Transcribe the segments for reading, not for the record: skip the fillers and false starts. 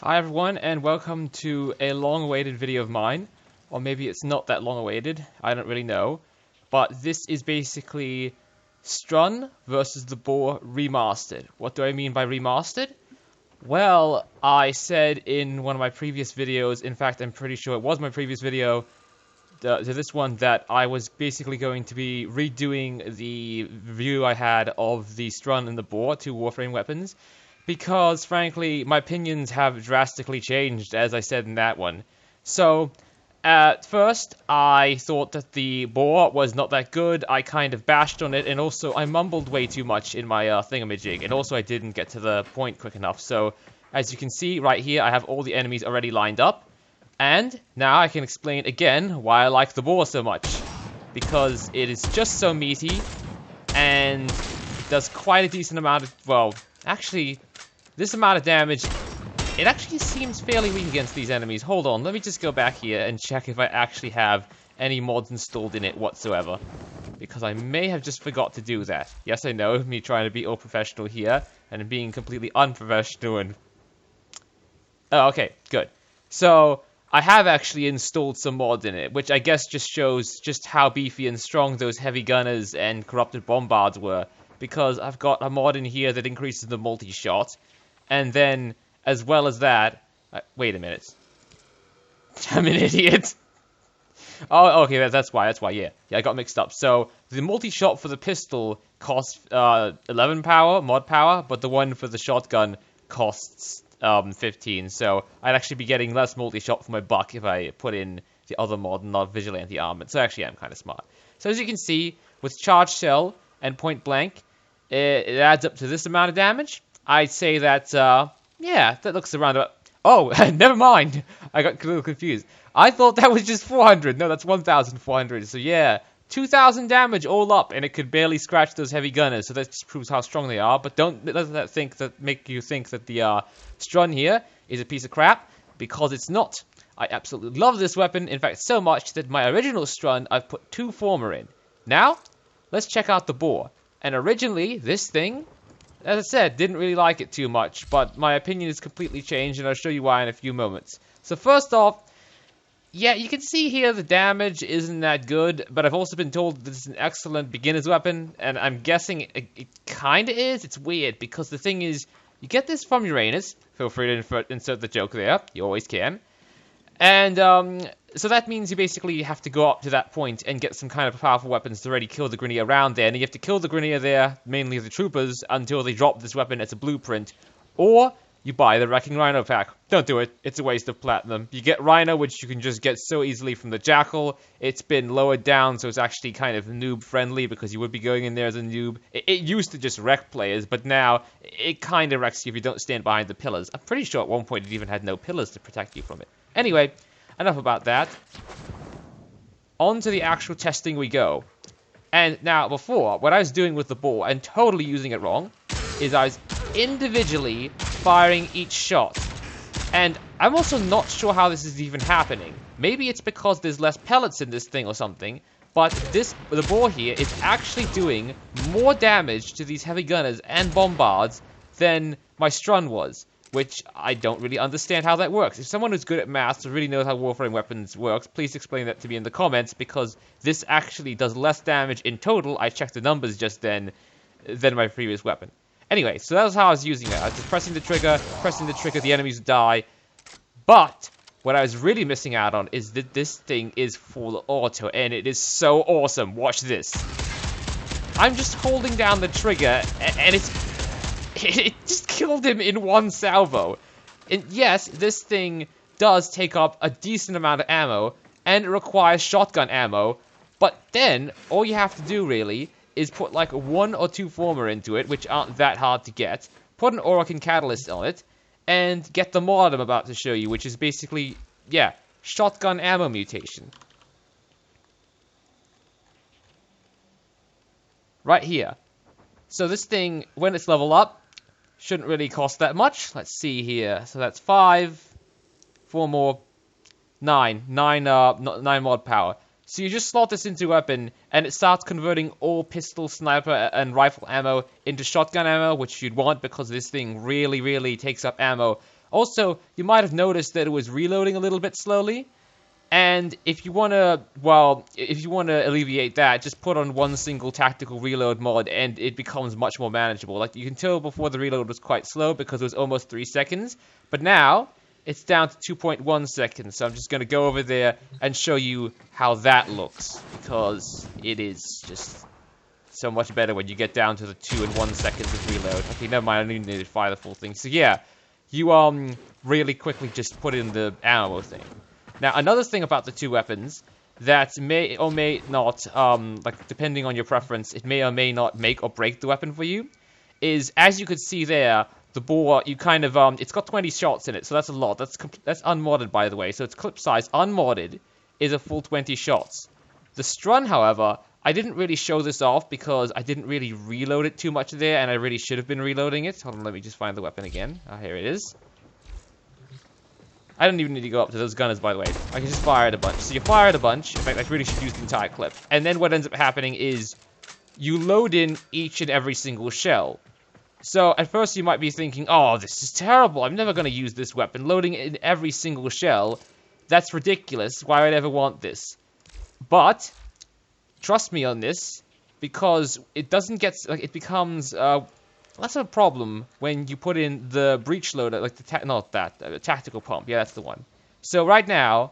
Hi everyone, and welcome to a long-awaited video of mine. Or maybe it's not that long-awaited, I don't really know. But this is basically Strun versus the Boar remastered. What do I mean by remastered? Well, I said in one of my previous videos, in fact I'm pretty sure it was my previous video, to this one, that I was basically going to be redoing the review I had of the Strun and the Boar, two Warframe weapons, because, frankly, my opinions have drastically changed, as I said in that one. So, at first, I thought that the Boar was not that good. I kind of bashed on it, and also I mumbled way too much in my thingamajig, and also I didn't get to the point quick enough. So, as you can see right here, I have all the enemies already lined up. And now I can explain again why I like the Boar so much. Because it is just so meaty, and does quite a decent amount of, well, actually, this amount of damage, it actually seems fairly weak against these enemies. Hold on, let me just go back here and check if I actually have any mods installed in it whatsoever. Because I may have just forgot to do that. Yes, I know, me trying to be all professional here, and being completely unprofessional and... Oh, okay, good. So, I have actually installed some mods in it, which I guess just shows just how beefy and strong those heavy gunners and corrupted bombards were. Because I've got a mod in here that increases the multi-shot. And then, as well as that... wait a minute. I'm an idiot. Oh, okay, that's why, yeah. Yeah, I got mixed up. So, the multi-shot for the pistol costs 11 power, mod power, but the one for the shotgun costs 15. So, I'd actually be getting less multi-shot for my buck if I put in the other mod, not vigilante armament. So, actually, I'm kind of smart. So, as you can see, with charged shell and point blank, it adds up to this amount of damage. I'd say that, yeah, that looks around about... Oh, never mind. I got a little confused. I thought that was just 400. No, that's 1,400. So, yeah, 2,000 damage all up, and it could barely scratch those heavy gunners. So that just proves how strong they are. But don't let that make you think that the Strun here is a piece of crap, because it's not. I absolutely love this weapon. In fact, so much that my original Strun, I've put 2 former in. Now, let's check out the Boar. And originally, this thing, as I said, didn't really like it too much, but my opinion has completely changed, and I'll show you why in a few moments. So first off, yeah, you can see here the damage isn't that good, but I've also been told that this is an excellent beginner's weapon, and I'm guessing it kind of is. It's weird, because the thing is, you get this from Uranus. Feel free to insert the joke there. You always can. And, so that means you basically have to go up to that point and get some kind of powerful weapons to already kill the Grineer around there. And you have to kill the Grineer there, mainly the troopers, until they drop this weapon as a blueprint. Or you buy the Wrecking Rhino pack. Don't do it. It's a waste of platinum. You get Rhino, which you can just get so easily from the Jackal. It's been lowered down, so it's actually kind of noob-friendly, because you would be going in there as a noob. It used to just wreck players, but now it kind of wrecks you if you don't stand behind the pillars. I'm pretty sure at one point it even had no pillars to protect you from it. Anyway, enough about that. On to the actual testing we go. And now, before, what I was doing with the Boar, and totally using it wrong, is I was individually firing each shot. And I'm also not sure how this is even happening. Maybe it's because there's less pellets in this thing or something, but the Boar here is actually doing more damage to these heavy gunners and bombards than my Strun was. Which I don't really understand how that works. If someone who's good at maths or really knows how Warframe weapons works, please explain that to me in the comments, because this actually does less damage in total, I checked the numbers just then, than my previous weapon. Anyway, so that was how I was using it. I was just pressing the trigger, the enemies would die. But what I was really missing out on is that this thing is full auto, and it is so awesome. Watch this. I'm just holding down the trigger, and it just killed him in one salvo. And yes, this thing does take up a decent amount of ammo, and it requires shotgun ammo, but then, all you have to do, really, is put like 1 or 2 former into it, which aren't that hard to get, put an Orokin Catalyst on it, and get the mod I'm about to show you, which is basically, yeah, shotgun ammo mutation. Right here. So this thing, when it's level up, shouldn't really cost that much. Let's see here. So that's 5, 4 more, 9 mod power. So you just slot this into a weapon, and it starts converting all pistol, sniper, and rifle ammo into shotgun ammo, which you'd want because this thing really, really takes up ammo. Also, you might have noticed that it was reloading a little bit slowly. And if you want to, well, if you want to alleviate that, just put on one single tactical reload mod and it becomes much more manageable. Like, you can tell before the reload was quite slow because it was almost 3 seconds. But now, it's down to 2.1 seconds. So I'm just going to go over there and show you how that looks. Because it is just so much better when you get down to the 2 and 1 seconds of reload. Okay, never mind, I don't need to fire the full thing. So yeah, you really quickly just put in the ammo thing. Now, another thing about the two weapons that may or may not, like, depending on your preference, it may or may not make or break the weapon for you, is, as you could see there, the boar, you kind of, it's got 20 shots in it, so that's a lot. That's unmodded, by the way, so its clip size, unmodded, is a full 20 shots. The Strun, however, I didn't really show this off because I didn't really reload it too much there, and I really should have been reloading it. Hold on, let me just find the weapon again. Ah, here it is. I don't even need to go up to those gunners, by the way. I can just fire it a bunch. So you fire it a bunch. In fact, I really should use the entire clip. And then what ends up happening is you load in each and every single shell. So at first you might be thinking, oh, this is terrible. I'm never going to use this weapon. Loading in every single shell, that's ridiculous. Why would I ever want this? But trust me on this, because it doesn't get, like, it becomes less of a problem when you put in the breech loader, like the tactical pump. Yeah, that's the one. So right now,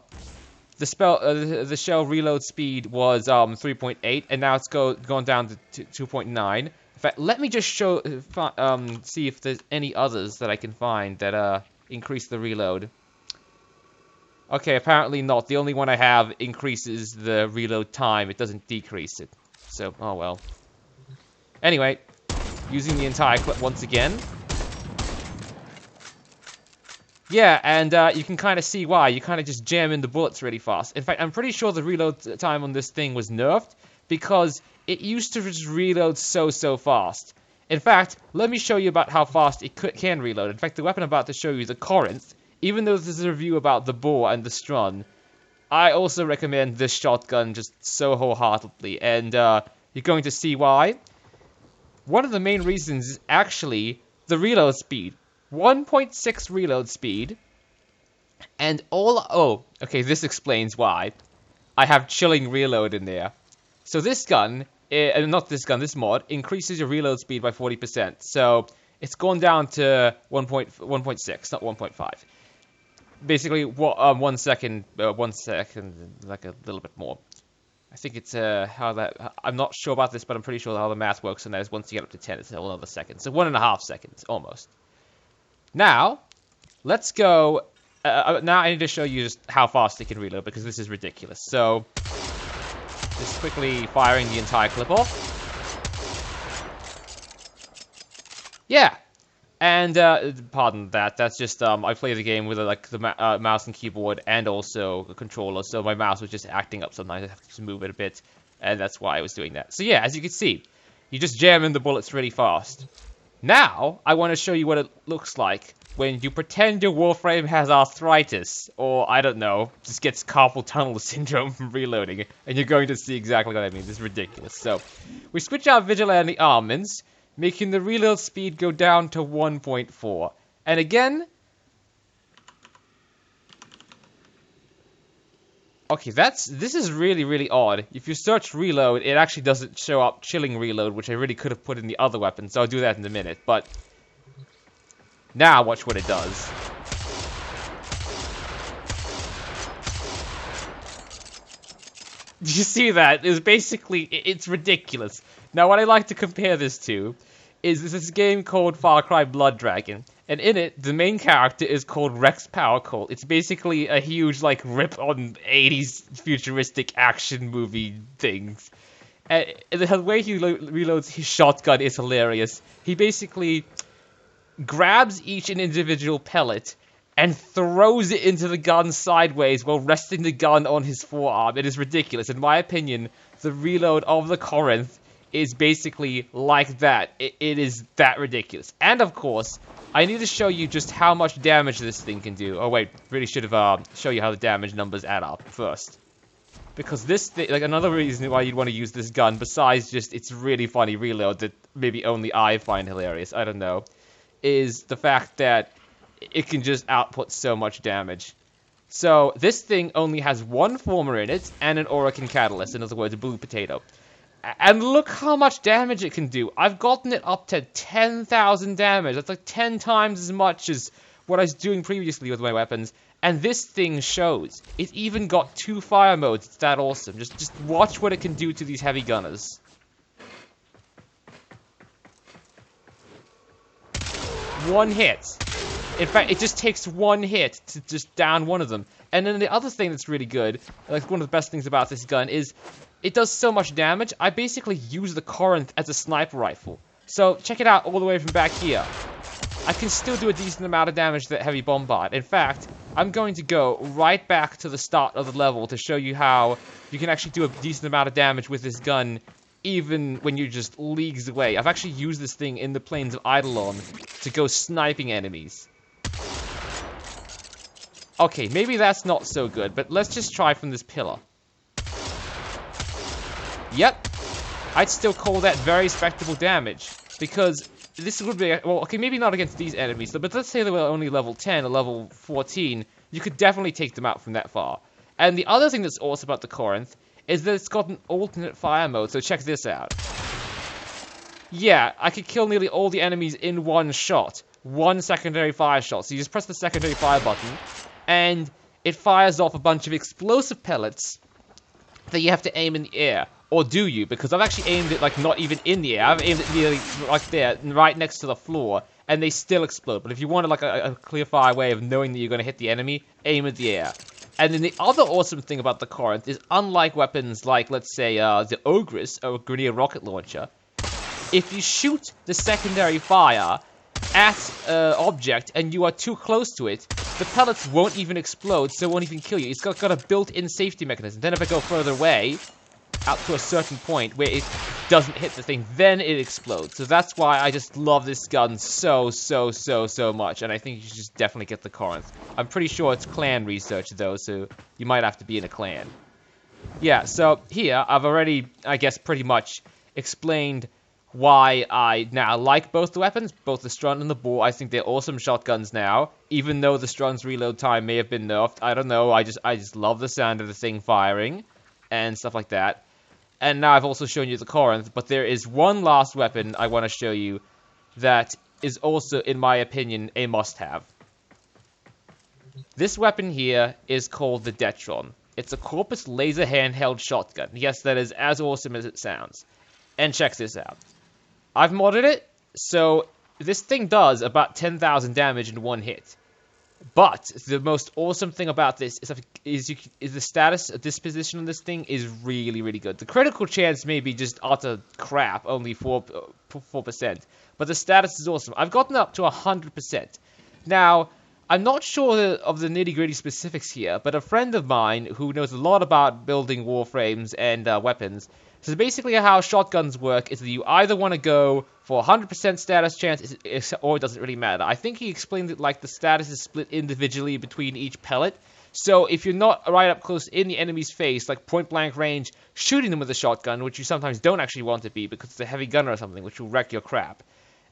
the shell reload speed was 3.8, and now it's gone down to 2.9. In fact, let me just see if there's any others that I can find that increase the reload. Okay, apparently not. The only one I have increases the reload time. It doesn't decrease it. So, oh well. Anyway, using the entire clip once again. Yeah, and you can kind of see why. You kind of just jam in the bullets really fast. In fact, I'm pretty sure the reload time on this thing was nerfed because it used to just reload so fast. In fact, let me show you about how fast it can reload. In fact, the weapon I'm about to show you, the Corinth, even though this is a review about the boar and the Strun, I also recommend this shotgun just so wholeheartedly, and you're going to see why. One of the main reasons is actually the reload speed. 1.6 reload speed, and okay, this explains why. I have chilling reload in there. So this gun, this mod, increases your reload speed by 40%. So it's gone down to 1.6, not 1.5. Basically, 1 second, like a little bit more. I think it's I'm not sure about this, but I'm pretty sure how the math works, and that is once you get up to 10, it's a whole other second. So 1.5 seconds, almost. Now, let's go. Now I need to show you just how fast it can reload, because this is ridiculous. So, just quickly firing the entire clip off. Yeah. And, pardon that, that's just, I play the game with, like, the mouse and keyboard and also a controller, so my mouse was just acting up sometimes. I have to move it a bit, and that's why I was doing that. So yeah, as you can see, you just jam in the bullets really fast. Now, I want to show you what it looks like when you pretend your Warframe has arthritis, or, I don't know, just gets carpal tunnel syndrome from reloading, and you're going to see exactly what I mean. This is ridiculous. So, we switch out Vigilante Armaments, making the reload speed go down to 1.4. And again... Okay, this is really odd. If you search reload, it actually doesn't show up chilling reload, which I really could have put in the other weapon, so I'll do that in a minute, but... Now watch what it does. Did you see that? It's basically... It's ridiculous. Now, what I like to compare this to is this game called Far Cry Blood Dragon. And in it, the main character is called Rex Powercolt. It's basically a huge, like, rip on 80s futuristic action movie things. And the way he reloads his shotgun is hilarious. He basically grabs each individual pellet and throws it into the gun sideways while resting the gun on his forearm. It is ridiculous. In my opinion, the reload of the Corinth is basically like that. It is that ridiculous. And of course, I need to show you just how much damage this thing can do. Oh wait, really should have show you how the damage numbers add up first. Because this thing, like, another reason why you'd want to use this gun, besides just its really funny reload that maybe only I find hilarious, I don't know, is the fact that it can just output so much damage. So this thing only has one former in it and an Orokin catalyst, in other words, a blue potato. And look how much damage it can do. I've gotten it up to 10,000 damage. That's like 10 times as much as what I was doing previously with my weapons. And this thing shows. It's even got 2 fire modes. It's that awesome. Just watch what it can do to these heavy gunners. One hit. In fact, it just takes one hit to just down one of them. And then the other thing that's really good, like one of the best things about this gun, is it does so much damage. I basically use the Corinth as a sniper rifle. So check it out all the way from back here. I can still do a decent amount of damage to that heavy bombard. In fact, I'm going to go right back to the start of the level to show you how you can actually do a decent amount of damage with this gun, even when you're just leagues away. I've actually used this thing in the plains of Eidolon to go sniping enemies. Okay, maybe that's not so good, but let's just try from this pillar. Yep, I'd still call that very respectable damage, because this would be, well, okay, maybe not against these enemies, but let's say they were only level 10 or level 14, you could definitely take them out from that far. And the other thing that's awesome about the Corinth is that it's got an alternate fire mode, so check this out. Yeah, I could kill nearly all the enemies in one shot. One secondary fire shot. So you just press the secondary fire button, and it fires off a bunch of explosive pellets that you have to aim in the air. Or do you? Because I've actually aimed it, like, not even in the air. I've aimed it nearly right there, right next to the floor, and they still explode. But if you wanted, like, a clear fire way of knowing that you're going to hit the enemy, aim at the air. And then the other awesome thing about the Corinth is, unlike weapons like, let's say, the Ogress, or Grenadier Rocket Launcher, if you shoot the secondary fire at an object and you are too close to it, the pellets won't even explode, so it won't even kill you. It's got a built-in safety mechanism. Then if I go further away, out to a certain point where it doesn't hit the thing, then it explodes. So that's why I just love this gun so much, and I think you should just definitely get the Corinth. I'm pretty sure it's clan research, though, so you might have to be in a clan. Yeah, so here, I've already, I guess, pretty much explained why I now like both the weapons, both the Strun and the Boar. I think they're awesome shotguns now, even though the Strun's reload time may have been nerfed. I don't know, I just love the sound of the thing firing, and stuff like that. And now I've also shown you the Corinth, but there is one last weapon I want to show you that is also, in my opinion, a must-have. This weapon here is called the Detron. It's a Corpus laser handheld shotgun. Yes, that is as awesome as it sounds. And check this out. I've modded it, so this thing does about 10,000 damage in one hit. But the most awesome thing about this is the status disposition on this thing is really good. The critical chance may be just utter crap, only 4%. But the status is awesome. I've gotten up to 100%. Now, I'm not sure of the nitty-gritty specifics here, but a friend of mine who knows a lot about building warframes and weapons, so basically how shotguns work is that you either want to go for 100% status chance, or it doesn't really matter. I think he explained it like the status is split individually between each pellet. So if you're not right up close in the enemy's face, like point-blank range, shooting them with a shotgun, which you sometimes don't actually want to be because it's a heavy gunner or something, which will wreck your crap,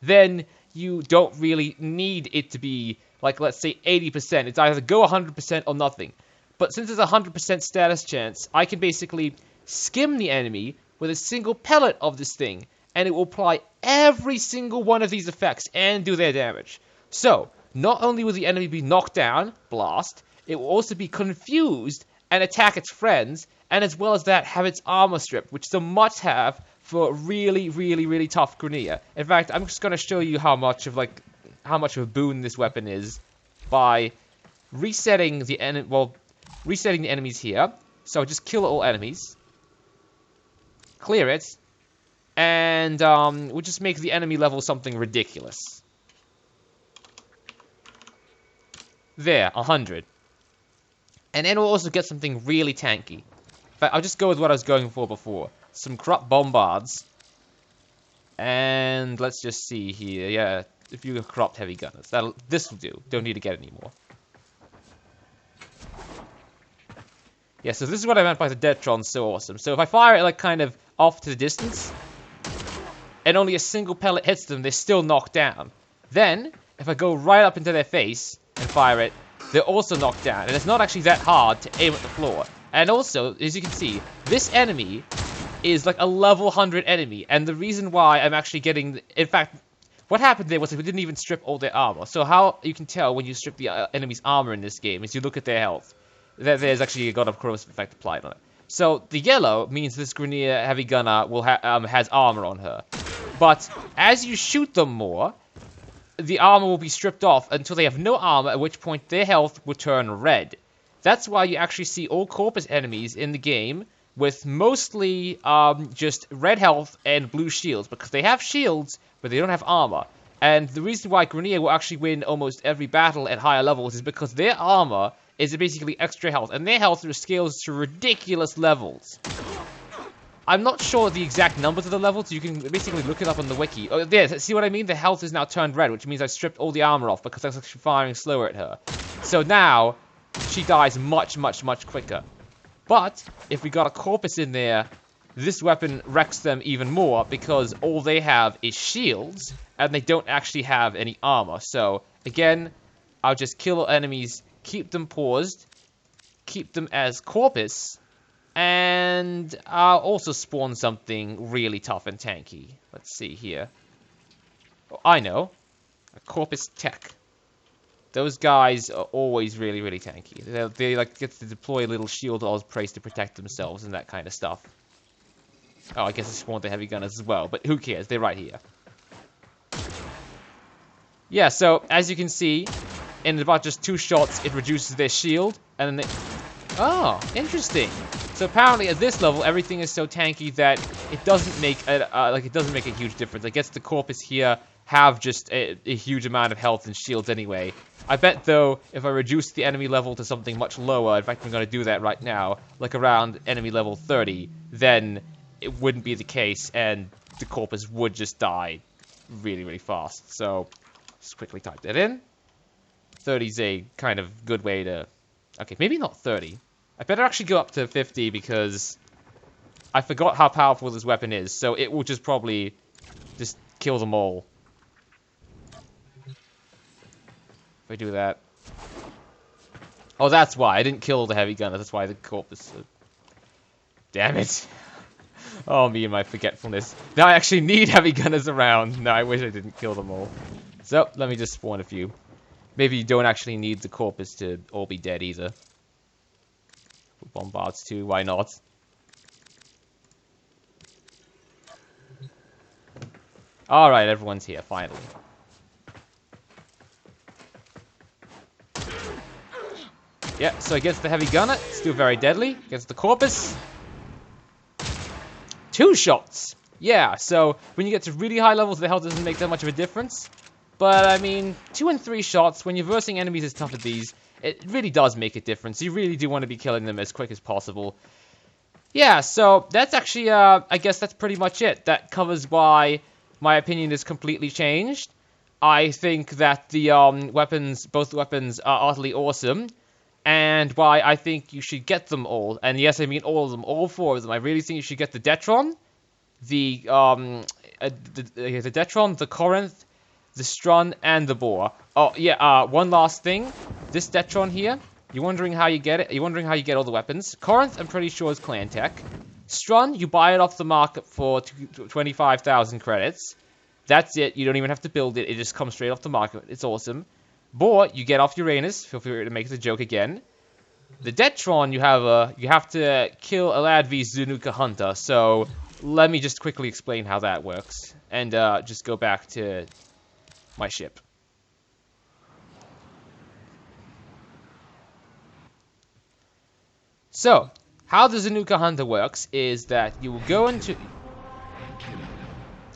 then you don't really need it to be, like, let's say 80%. It's either go 100% or nothing. But since it's a 100% status chance, I can basically skim the enemy with a single pellet of this thing, and it will apply every single one of these effects and do their damage. So, not only will the enemy be knocked down, blast, it will also be confused and attack its friends, and as well as that, have its armor stripped, which is a must-have for a really tough Grenadier. In fact, I'm just going to show you how much of a boon this weapon is by resetting the enemies here. So just kill all enemies, clear it, and we'll just make the enemy level something ridiculous. There, 100. And then we'll also get something really tanky. In fact, I'll just go with what I was going for before. Some corrupt bombards. And let's just see here. Yeah, a few corrupt heavy gunners. This will do. Don't need to get any more. Yeah, so this is what I meant by the Detron so awesome. So if I fire it like kind of off to the distance, and only a single pellet hits them, they're still knocked down. Then, if I go right up into their face and fire it, they're also knocked down. And it's not actually that hard to aim at the floor. And also, as you can see, this enemy is like a level 100 enemy. And the reason why I'm actually getting... In fact, what happened there was that we didn't even strip all their armor. So how you can tell when you strip the enemy's armor in this game is you look at their health. There's actually a God of Corrosive effect applied on it. So the yellow means this Grineer heavy gunner will has armor on her. But as you shoot them more, the armor will be stripped off until they have no armor, at which point their health will turn red. That's why you actually see all Corpus enemies in the game with mostly just red health and blue shields, because they have shields, but they don't have armor. And the reason why Grineer will actually win almost every battle at higher levels is because their armor is basically extra health, and their health scales to ridiculous levels. I'm not sure the exact numbers of the levels. You can basically look it up on the wiki. Oh, there, see what I mean? The health is now turned red, which means I stripped all the armor off because I was actually firing slower at her. So now, she dies much, much, much quicker. But, if we got a Corpus in there, this weapon wrecks them even more because all they have is shields, and they don't actually have any armor. So, again, I'll just kill enemies, keep them paused, keep them as Corpus, and I'll also spawn something really tough and tanky. Let's see here. Oh, I know. A Corpus Tech. Those guys are always really, really tanky. They like get to deploy little shield ospreys to protect themselves and that kind of stuff. Oh, I guess I spawned the heavy gunners as well, but who cares? They're right here. Yeah, so as you can see, in about just 2 shots, it reduces their shield, and then they... Oh, interesting. So apparently at this level, everything is so tanky that it doesn't make a huge difference. I guess the Corpus here have just a huge amount of health and shields anyway. I bet though, if I reduce the enemy level to something much lower, in fact I'm going to do that right now, like around enemy level 30, then it wouldn't be the case, and the Corpus would just die really, really fast. So, just quickly type that in. 30 is a kind of good way to... Okay, maybe not 30. I better actually go up to 50 because I forgot how powerful this weapon is, so it will just probably just kill them all. If I do that. Oh, that's why. I didn't kill the heavy gunner. That's why the Corpus... Damn it. Oh, me and my forgetfulness. Now I actually need heavy gunners around. No, I wish I didn't kill them all. So, let me just spawn a few. Maybe you don't actually need the Corpus to all be dead either. Bombards too, why not? Alright, everyone's here, finally. Yeah, so against the heavy gunner, it's still very deadly. Against the Corpus, 2 shots! Yeah, so when you get to really high levels, the health doesn't make that much of a difference. But, I mean, 2 and 3 shots, when you're versing enemies as tough as these, it really does make a difference. You really do want to be killing them as quick as possible. Yeah, so that's actually, I guess that's pretty much it. That covers why my opinion is completely changed. I think that the both weapons are utterly awesome. And why I think you should get them all. And yes, I mean all of them, all 4 of them. I really think you should get the Detron, the Detron, the Corinth, the Strun, and the Boar. Oh, yeah, one last thing. This Detron here, you're wondering how you get it? You're wondering how you get all the weapons? Corinth, I'm pretty sure is clan tech. Strun, you buy it off the market for 25,000 credits. That's it. You don't even have to build it. It just comes straight off the market. It's awesome. Boar, you get off Uranus. Feel free to make the joke again. The Detron, you have to kill a lad v Zanuka Hunter. So, let me just quickly explain how that works. And just go back to... my ship. So, how the Zanuka Hunter works is that you will go into...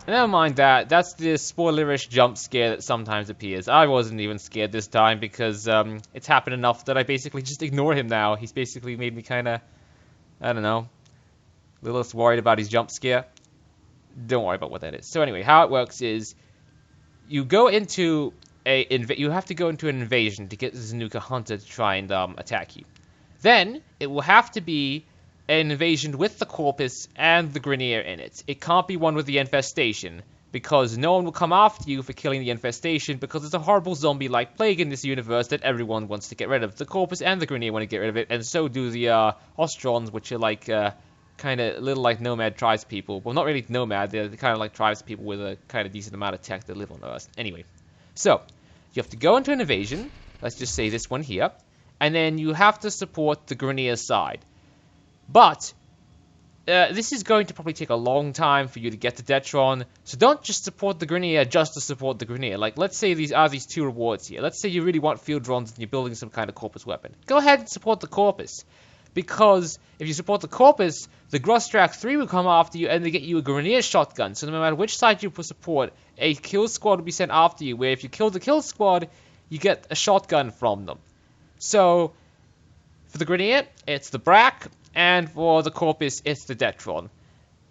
Never mind that. That's the spoilerish jump scare that sometimes appears. I wasn't even scared this time because it's happened enough that I basically just ignore him now. He's basically made me kind of, I don't know, a little less worried about his jump scare. Don't worry about what that is. So anyway, how it works is you go into you have to go into an invasion to get the Zanuka Hunter to try and attack you. Then it will have to be an invasion with the Corpus and the Grineer in it. It can't be one with the Infestation, because no one will come after you for killing the infestation, because it's a horrible zombie-like plague in this universe that everyone wants to get rid of. The Corpus and the Grineer want to get rid of it, and so do the Ostrons, which are like kind of little like nomad tribes people. Well, not really nomad, they're kind of like tribes people with a kind of decent amount of tech that live on Earth. Anyway, so you have to go into an invasion, let's just say this one here, and then you have to support the Grineer side. But this is going to probably take a long time for you to get to Detron, so don't just support the Grineer just to support the Grineer. Like, let's say these are these two rewards here. Let's say you really want field drones and you're building some kind of Corpus weapon. Go ahead and support the Corpus, because if you support the Corpus, the Grostrak 3 will come after you and they get you a Grineer shotgun, so no matter which side you support, a kill squad will be sent after you, where if you kill the kill squad, you get a shotgun from them. So, for the Grineer, it's the Brak, and for the Corpus, it's the Detron.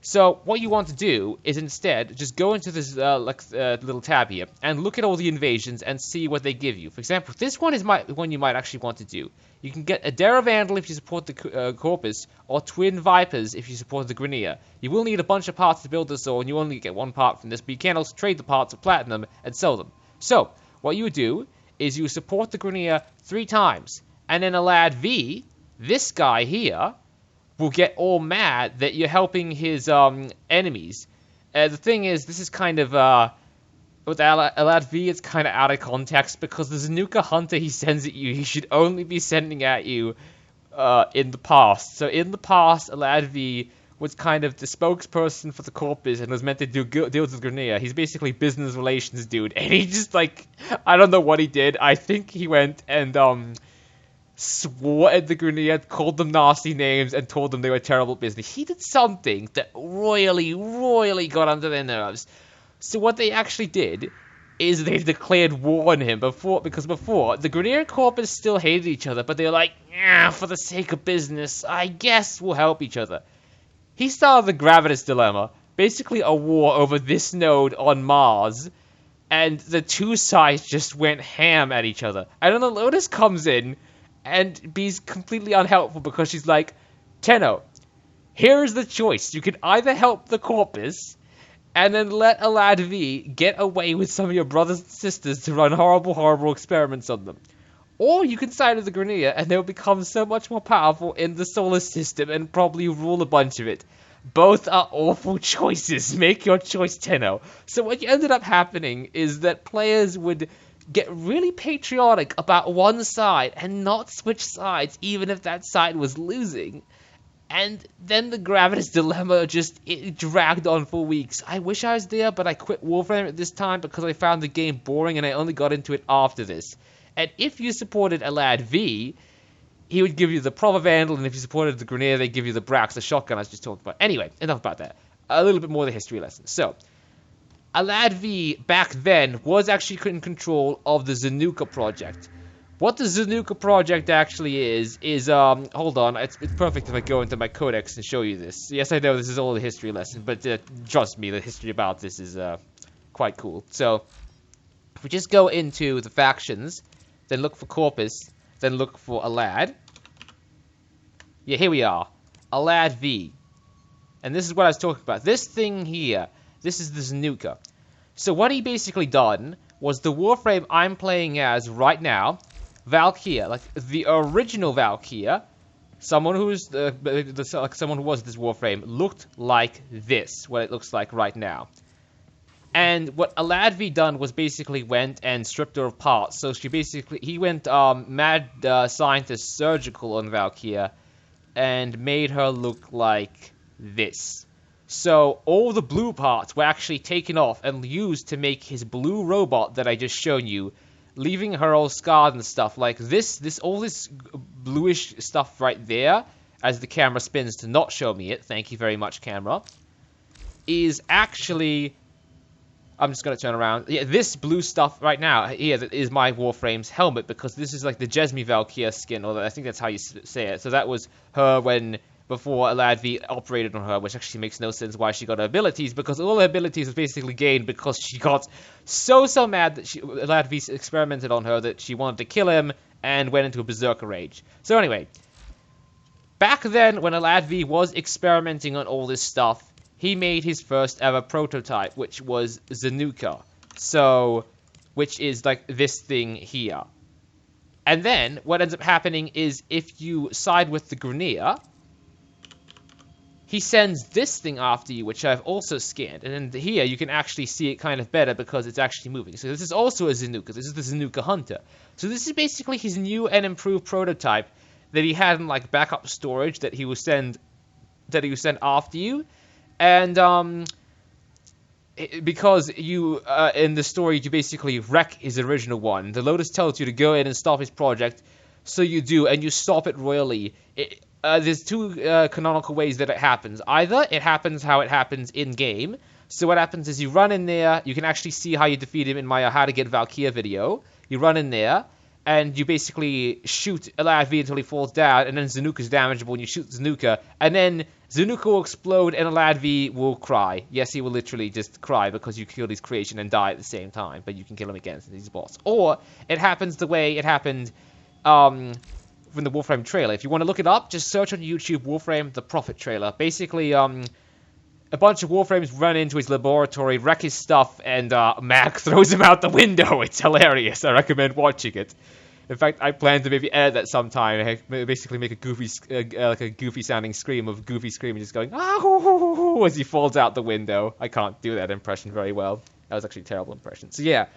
So, what you want to do is instead just go into this little tab here and look at all the invasions and see what they give you. For example, this one is one you might actually want to do. You can get a Dara Vandal if you support the Corpus, or Twin Vipers if you support the Grineer. You will need a bunch of parts to build this, and you only get one part from this, but you can also trade the parts for platinum and sell them. So, what you would do is you support the Grineer 3 times, and then a lad V, this guy here, will get all mad that you're helping his enemies. The thing is, this is kind of, with Alad V, it's kind of out of context, because the Zanuka Hunter he sends at you, he should only be sending at you in the past. So in the past, Alad V was kind of the spokesperson for the Corpus and was meant to do deals with Grineer. He's basically business relations dude, and he just, like, I don't know what he did. I think he went and, swore at the Grineer, called them nasty names, and told them they were terrible business. He did something that royally got under their nerves. So what they actually did is they declared war on him because before, the Grineer and Corpus still hated each other, but they were like, for the sake of business, I guess we'll help each other. He started the Gravitas Dilemma, basically a war over this node on Mars, and the two sides just went ham at each other. And then the Lotus comes in, and B's completely unhelpful because she's like, Tenno, here's the choice. You can either help the Corpus and then let Alad V get away with some of your brothers and sisters to run horrible experiments on them. Or you can side with the Grineer and they'll become so much more powerful in the solar system and probably rule a bunch of it. Both are awful choices. Make your choice, Tenno. So what ended up happening is that players would get really patriotic about one side and not switch sides even if that side was losing. And then the Gravitas Dilemma it dragged on for weeks. I wish I was there, but I quit Warframe at this time because I found the game boring and I only got into it after this. And if you supported Alad V, he would give you the Proper Vandal, and if you supported the Grineer, they'd give you the Brax, the shotgun I was just talking about. Anyway, enough about that. A little bit more of the history lesson. So, Alad V, back then, was actually in control of the Zanuka project. What the Zanuka project actually is hold on, it's perfect if I go into my codex and show you this. Yes, I know this is all a history lesson, but trust me, the history about this is quite cool. So, if we just go into the factions, then look for Corpus, then look for Alad. Yeah, here we are. Alad V. And this is what I was talking about. This thing here, this is the Zanuka. So what he basically done was the Warframe I'm playing as right now, Valkyria, like the original Valkyria, someone who was someone who was this Warframe, looked like this, what it looks like right now. And what Alad V done was basically went and stripped her of parts. So he went mad scientist surgical on Valkyria and made her look like this. So all the blue parts were actually taken off and used to make his blue robot that I just shown you, leaving her all scarred and stuff. Like all this bluish stuff right there, as the camera spins to not show me it, thank you very much, camera, is actually, I'm just going to turn around. Yeah, this blue stuff right now, here, that is my Warframe's helmet, because this is like the Jesmi Valkyria skin, or I think that's how you say it. So that was her before Alad V operated on her, which actually makes no sense why she got her abilities, because all her abilities was basically gained because she got so mad that Alad V experimented on her that she wanted to kill him and went into a berserker rage. So anyway, back then when Alad V was experimenting on all this stuff, he made his first ever prototype, which was Zanuka. So, which is like this thing here. And then, what ends up happening is if you side with the Grineer, he sends this thing after you, which I've also scanned. And then here, you can actually see it kind of better because it's actually moving. So this is also a Zanuka. This is the Zanuka Hunter. So this is basically his new and improved prototype that he had in, like, backup storage that he will send after you. And, because you, in the story, you basically wreck his original one. The Lotus tells you to go in and stop his project, so you do, and you stop it royally. There's two canonical ways that it happens. Either it happens how it happens in-game. So what happens is you run in there, you can actually see how you defeat him in my How to Get Valkyria video. You run in there, and you basically shoot Alad V until he falls down, and then Zanuka's damageable, and you shoot Zanuka, and then Zanuka will explode, and Alad V will cry. Yes, he will literally just cry because you killed his creation and die at the same time, but you can kill him again since he's a boss. Or, it happens the way it happened, from the Warframe trailer. If you want to look it up, just search on YouTube Warframe, the Prophet trailer. Basically, a bunch of Warframes run into his laboratory, wreck his stuff, and Mac throws him out the window. It's hilarious. I recommend watching it. In fact, I plan to maybe edit that sometime. Basically, make a goofy, like a goofy-sounding scream of Goofy screaming, just going "ah" as he falls out the window. I can't do that impression very well. That was actually a terrible impression. So yeah,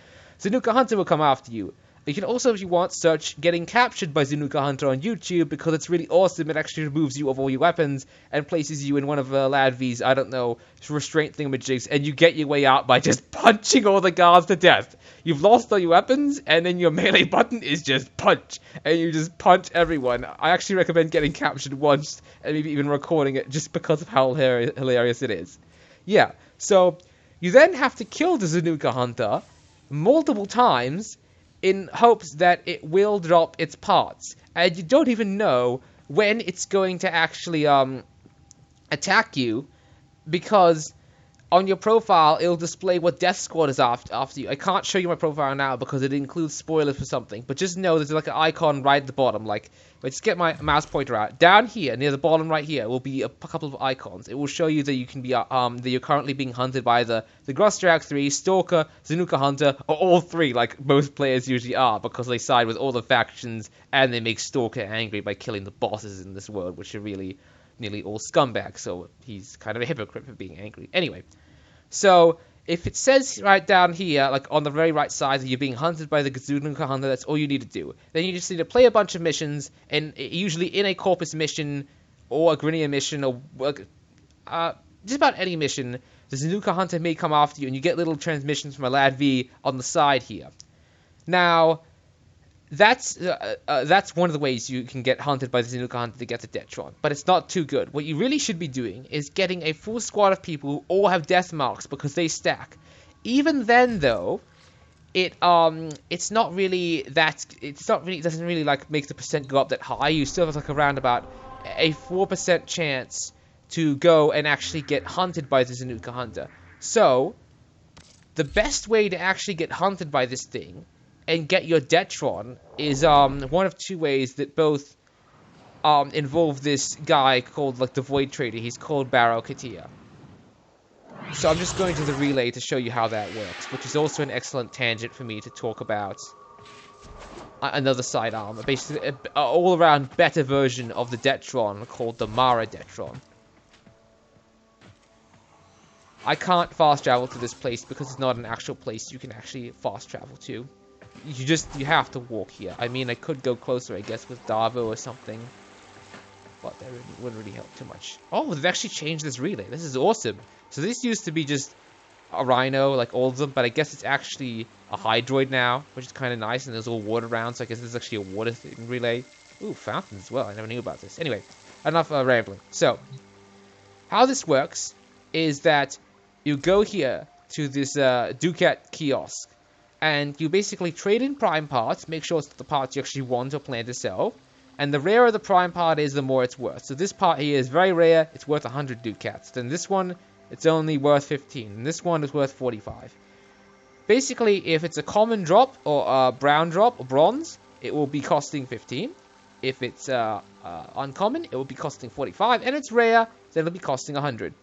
Zanuka Hunter will come after you. You can also, if you want, search Getting Captured by Zanuka Hunter on YouTube, because it's really awesome. It actually removes you of all your weapons and places you in one of Lad V's, I don't know, restraint thingamajigs, and you get your way out by just punching all the guards to death. You've lost all your weapons, and then your melee button is just punch, and you just punch everyone. I actually recommend Getting Captured once, and maybe even recording it, just because of how hilarious it is. Yeah, so you then have to kill the Zanuka Hunter multiple times, in hopes that it will drop its parts. And you don't even know when it's going to actually attack you, because on your profile it'll display what Death Squad is after you. I can't show you my profile now because it includes spoilers for something, but just know there's like an icon right at the bottom. Like, let's get my mouse pointer out. Down here, near the bottom right here, will be a couple of icons. It will show you that you can be that you're currently being hunted by the Grostrak 3, Stalker, Zanuka Hunter, or all three, like most players usually are, because they side with all the factions and they make Stalker angry by killing the bosses in this world, which are really nearly all scumbags. So he's kind of a hypocrite for being angry. Anyway, so if it says right down here, like on the very right side, that you're being hunted by the Zanuka Hunter, that's all you need to do. Then you just need to play a bunch of missions, and usually in a Corpus mission, or a Grineer mission, or just about any mission, the Zanuka Hunter may come after you, and you get little transmissions from a Lad V on the side here. Now, that's one of the ways you can get hunted by the Zanuka Hunter to get the Detron, but it's not too good. What you really should be doing is getting a full squad of people who all have death marks, because they stack. Even then, though, it doesn't really like make the percent go up that high. You still have like around about a 4% chance to go and actually get hunted by the Zanuka Hunter. So the best way to actually get hunted by this thing and get your Detron is one of two ways that both involve this guy called like the Void Trader. He's called Barrow Katia. So I'm just going to the relay to show you how that works, which is also an excellent tangent for me to talk about another sidearm, basically an all-around better version of the Detron called the Mara Detron. I can't fast travel to this place because it's not an actual place you can actually fast travel to. You have to walk here. I mean, I could go closer, I guess, with Darvo or something, but that wouldn't really help too much. Oh, they've actually changed this relay. This is awesome. So this used to be just a Rhino, like all of them, but I guess it's actually a Hydroid now, which is kind of nice, and there's all water around, so I guess this is actually a water relay. Ooh, fountains as well. I never knew about this. Anyway, enough rambling. So, how this works is that you go here to this Ducat kiosk, and you basically trade in prime parts, make sure it's the parts you actually want or plan to sell, and the rarer the prime part is, the more it's worth. So this part here is very rare, it's worth 100 Ducats. Then this one, it's only worth 15, and this one is worth 45. Basically, if it's a common drop, or a brown drop, or bronze, it will be costing 15. If it's uncommon, it will be costing 45, and it's rare, then it'll be costing 100.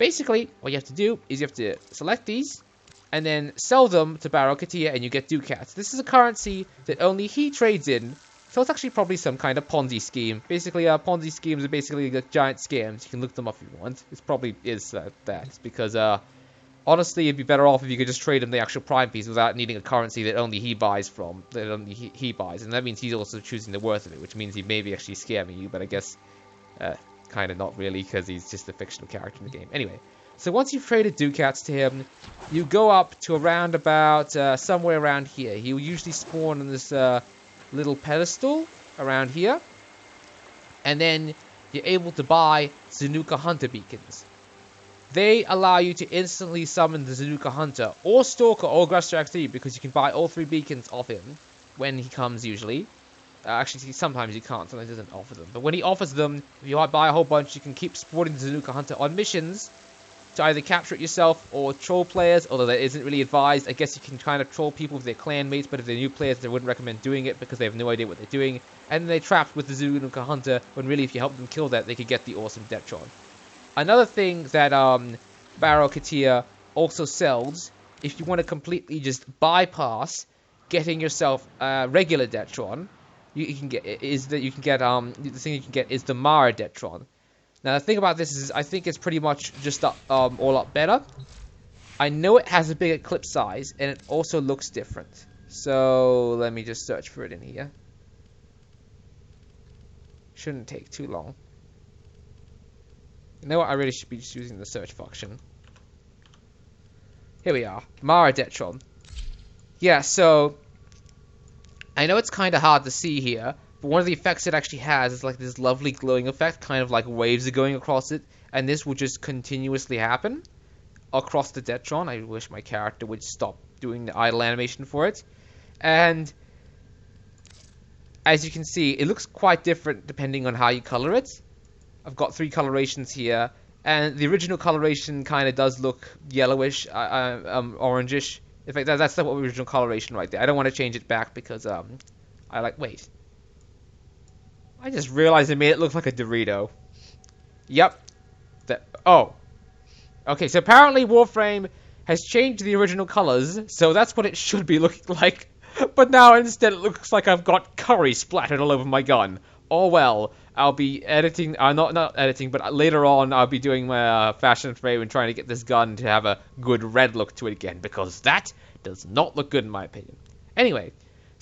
basically, what you have to do is you have to select these, and then sell them to Barrow Katia, and you get ducats. This is a currency that only he trades in, so it's actually probably some kind of Ponzi scheme. Basically, Ponzi schemes are basically like giant scams. You can look them up if you want. It probably is that, because honestly, it'd be better off if you could just trade him the actual prime piece without needing a currency that only he buys from, that only he buys, and that means he's also choosing the worth of it, which means he may be actually scamming you, but I guess kind of not really, because he's just a fictional character in the game. Anyway. So once you've traded ducats to him, you go up to around about somewhere around here. He will usually spawn on this little pedestal around here. And then you're able to buy Zanuka Hunter beacons. They allow you to instantly summon the Zanuka Hunter, or Stalker, or Aggressor X3, because you can buy all 3 beacons off him when he comes usually. Actually, sometimes you can't, sometimes he doesn't offer them. But when he offers them, if you buy a whole bunch, you can keep supporting the Zanuka Hunter on missions to either capture it yourself or troll players, although that isn't really advised. I guess you can kind of troll people with their clan mates, but if they're new players, I wouldn't recommend doing it because they have no idea what they're doing. And then they're trapped with the Zanuka Hunter, when really if you help them kill that, they could get the awesome Detron. Another thing that Barrow Katia also sells, if you want to completely just bypass getting yourself regular Detron, the thing you can get is the Mara Detron. Now, the thing about this is, I think it's pretty much just all up better. I know it has a bigger clip size, and it also looks different. So, let me just search for it in here. Shouldn't take too long. You know what? I really should be just using the search function. Here we are. Mara Detron. Yeah, so I know it's kind of hard to see here, but one of the effects it actually has is like this lovely glowing effect, kind of like waves are going across it, and this will just continuously happen across the Detron. I wish my character would stop doing the idle animation for it. And as you can see, it looks quite different depending on how you color it. I've got 3 colorations here, and the original coloration kind of does look yellowish, orangish. In fact, that's the original coloration right there. I don't want to change it back because wait. I just realized I made it look like a Dorito. Yep. Oh. Okay, so apparently Warframe has changed the original colors, so that's what it should be looking like. But now instead it looks like I've got curry splattered all over my gun. Oh well, I'll be editing, not editing, but later on I'll be doing my fashion frame and trying to get this gun to have a good red look to it again, because that does not look good in my opinion. Anyway.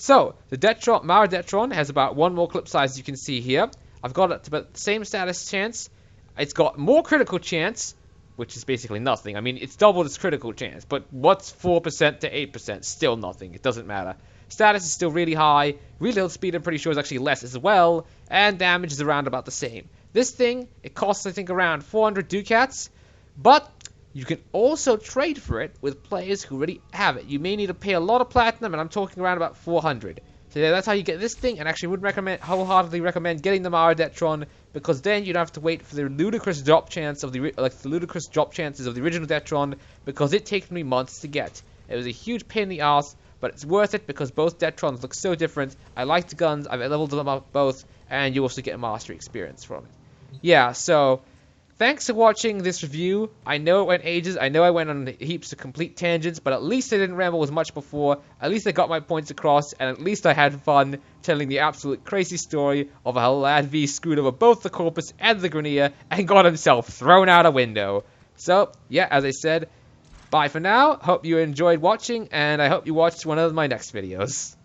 So, the Detron, Mara Detron has about 1 more clip size, you can see here. I've got it about the same status chance. It's got more critical chance, which is basically nothing. I mean, it's doubled its critical chance, but what's 4% to 8%? Still nothing. It doesn't matter. Status is still really high. Reload speed, I'm pretty sure, is actually less as well. And damage is around about the same. This thing, it costs, I think, around 400 ducats. But you can also trade for it with players who already have it. You may need to pay a lot of platinum, and I'm talking around about 400. So yeah, that's how you get this thing, and actually would wholeheartedly recommend getting the Mara Detron, because then you don't have to wait for the ludicrous drop chance of the ludicrous drop chances of the original Detron, because it takes me months to get. It was a huge pain in the ass, but it's worth it because both Detrons look so different. I like the guns, I've leveled them up both, and you also get a mastery experience from it. Yeah, so thanks for watching this review. I know it went ages. I know I went on heaps of complete tangents, but at least I didn't ramble as much before. At least I got my points across, and at least I had fun telling the absolute crazy story of how Lad V screwed over both the Corpus and the Grenier and got himself thrown out a window. So, yeah, as I said, bye for now. Hope you enjoyed watching, and I hope you watched one of my next videos.